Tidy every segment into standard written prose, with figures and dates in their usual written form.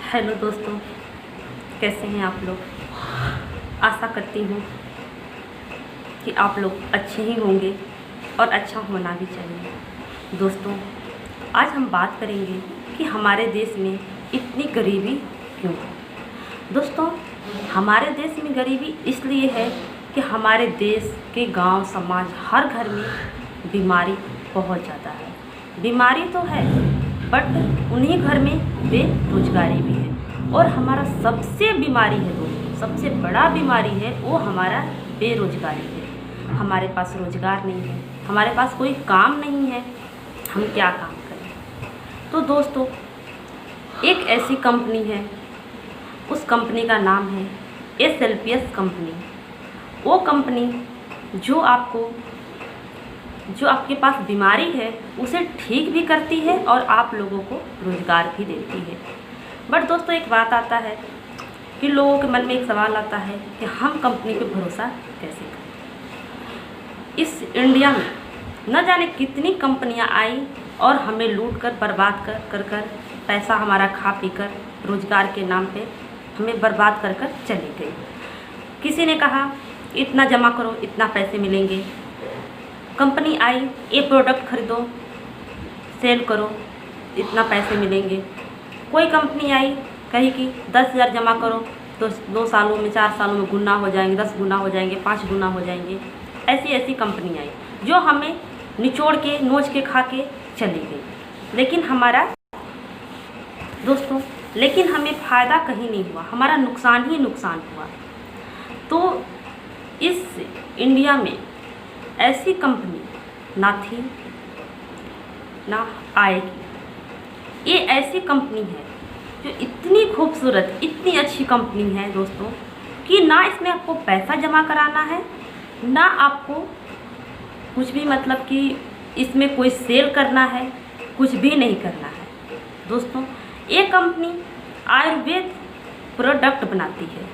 Hello दोस्तों, कैसे हैं आप लोग। आशा करती हूँ कि आप लोग अच्छे ही होंगे और अच्छा होना भी चाहिए। दोस्तों, आज हम बात करेंगे कि हमारे देश में इतनी गरीबी क्यों है। दोस्तों, हमारे देश में गरीबी इसलिए है कि हमारे देश के गांव समाज हर घर में बीमारी बहुत ज़्यादा है। बीमारी तो है बट उन्हीं घर में बेरोजगारी भी है। और हमारा सबसे बीमारी है दोस्तों, सबसे बड़ा बीमारी है वो हमारा बेरोजगारी है। हमारे पास रोजगार नहीं है, हमारे पास कोई काम नहीं है, हम क्या काम करें। तो दोस्तों, एक ऐसी कंपनी है, उस कंपनी का नाम है SLPS कंपनी। वो कंपनी जो आपके पास बीमारी है उसे ठीक भी करती है और आप लोगों को रोज़गार भी देती है। बट दोस्तों, एक बात आता है कि लोगों के मन में एक सवाल आता है कि हम कंपनी पे भरोसा कैसे करें। इस इंडिया में न जाने कितनी कंपनियां आई और हमें लूट कर बर्बाद कर पैसा हमारा खा पी कर रोज़गार के नाम पे हमें बर्बाद कर चली गई। किसी ने कहा इतना जमा करो, इतना पैसे मिलेंगे। कंपनी आई, ये प्रोडक्ट खरीदो, सेल करो, इतना पैसे मिलेंगे। कोई कंपनी आई, कही कि 10,000 जमा करो तो 2 सालों में 4 सालों में गुना हो जाएंगे, 10 गुना हो जाएंगे, 5 गुना हो जाएंगे। ऐसी कंपनी आई जो हमें निचोड़ के नोच के खा के चली गई। लेकिन हमें फ़ायदा कहीं नहीं हुआ, हमारा नुकसान ही नुकसान हुआ। तो इस इंडिया में ऐसी कंपनी ना थी ना आएगी। ये ऐसी कंपनी है जो इतनी खूबसूरत, इतनी अच्छी कंपनी है दोस्तों कि ना इसमें आपको पैसा जमा कराना है, ना आपको कुछ भी मतलब कि इसमें कोई सेल करना है, कुछ भी नहीं करना है। दोस्तों, ये कंपनी आयुर्वेद प्रोडक्ट बनाती है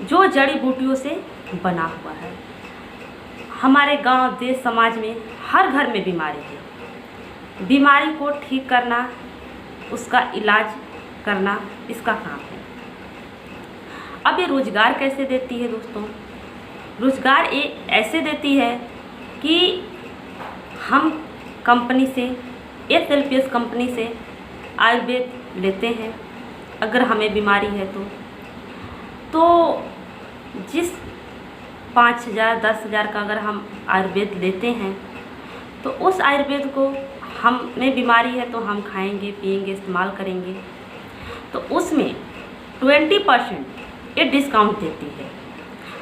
जो जड़ी बूटियों से बना हुआ है। हमारे गांव, देश, समाज में हर घर में बीमारी है। बीमारी को ठीक करना, उसका इलाज करना इसका काम है। अब ये रोज़गार कैसे देती है दोस्तों? रोज़गार ये ऐसे देती है कि हम कंपनी से, SLPS कंपनी से आयुर्वेद लेते हैं। अगर हमें बीमारी है तो जिस 5,000 10,000 का अगर हम आयुर्वेद लेते हैं तो उस आयुर्वेद को हमें बीमारी है तो हम खाएंगे, पिएंगे, इस्तेमाल करेंगे तो उसमें 20% ये डिस्काउंट देती है।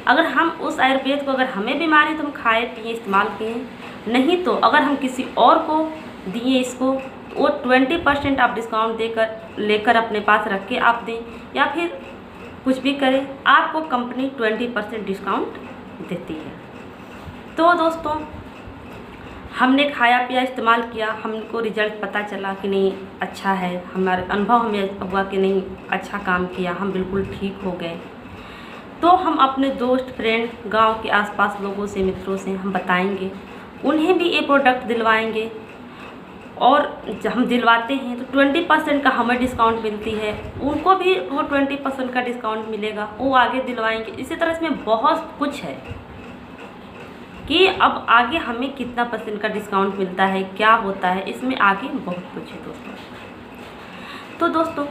अगर हम उस आयुर्वेद को, अगर हमें बीमारी तो हम खाए पिए, इस्तेमाल किए, नहीं तो अगर हम किसी और को दिए इसको तो वो 20% आप डिस्काउंट लेकर अपने पास रख के आप दें या फिर कुछ भी करें, आपको कंपनी 20% डिस्काउंट देती है। तो दोस्तों, हमने खाया पिया, इस्तेमाल किया, हमको रिजल्ट पता चला कि नहीं अच्छा है, हमारे अनुभव हमें हुआ कि नहीं अच्छा काम किया, हम बिल्कुल ठीक हो गए, तो हम अपने दोस्त, फ्रेंड, गांव के आसपास लोगों से, मित्रों से हम बताएंगे, उन्हें भी ये प्रोडक्ट दिलवाएंगे। और जब हम दिलवाते हैं तो 20% का हमें डिस्काउंट मिलती है, उनको भी वो 20% का डिस्काउंट मिलेगा, वो आगे दिलवाएंगे। इसी तरह इसमें बहुत कुछ है कि अब आगे हमें कितना % का डिस्काउंट मिलता है, क्या होता है, इसमें आगे बहुत कुछ है दोस्तों। तो दोस्तों,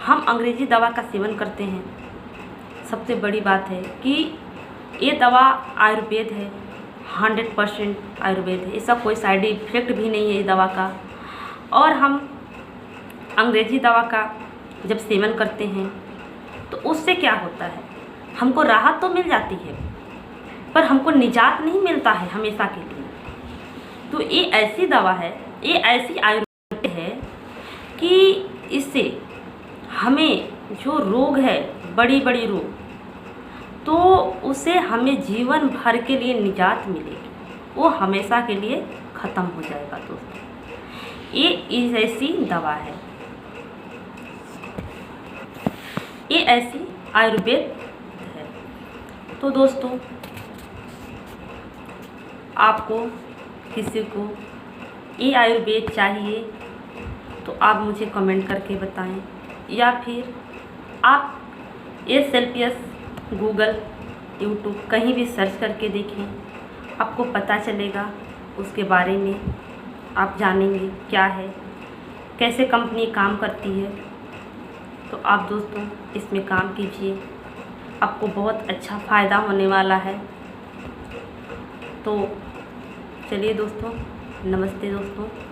हम अंग्रेज़ी दवा का सेवन करते हैं। सबसे बड़ी बात है कि ये दवा आयुर्वेद है, 100% आयुर्वेद है, इसका कोई साइड इफ़ेक्ट भी नहीं है इस दवा का। और हम अंग्रेज़ी दवा का जब सेवन करते हैं तो उससे क्या होता है, हमको राहत तो मिल जाती है पर हमको निजात नहीं मिलता है हमेशा के लिए। तो ये ऐसी दवा है, ये ऐसी आयुर्वेद है कि इससे हमें जो रोग है, बड़ी बड़ी रोग, तो उसे हमें जीवन भर के लिए निजात मिलेगी, वो हमेशा के लिए ख़त्म हो जाएगा दोस्तों। ये ऐसी दवा है, ये ऐसी आयुर्वेद है। तो दोस्तों, आपको किसी को ये आयुर्वेद चाहिए तो आप मुझे कमेंट करके बताएं, या फिर आप SLPS गूगल, यूट्यूब कहीं भी सर्च करके देखें, आपको पता चलेगा, उसके बारे में आप जानेंगे क्या है, कैसे कंपनी काम करती है। तो आप दोस्तों इसमें काम कीजिए, आपको बहुत अच्छा फ़ायदा होने वाला है। तो चलिए दोस्तों, नमस्ते दोस्तों।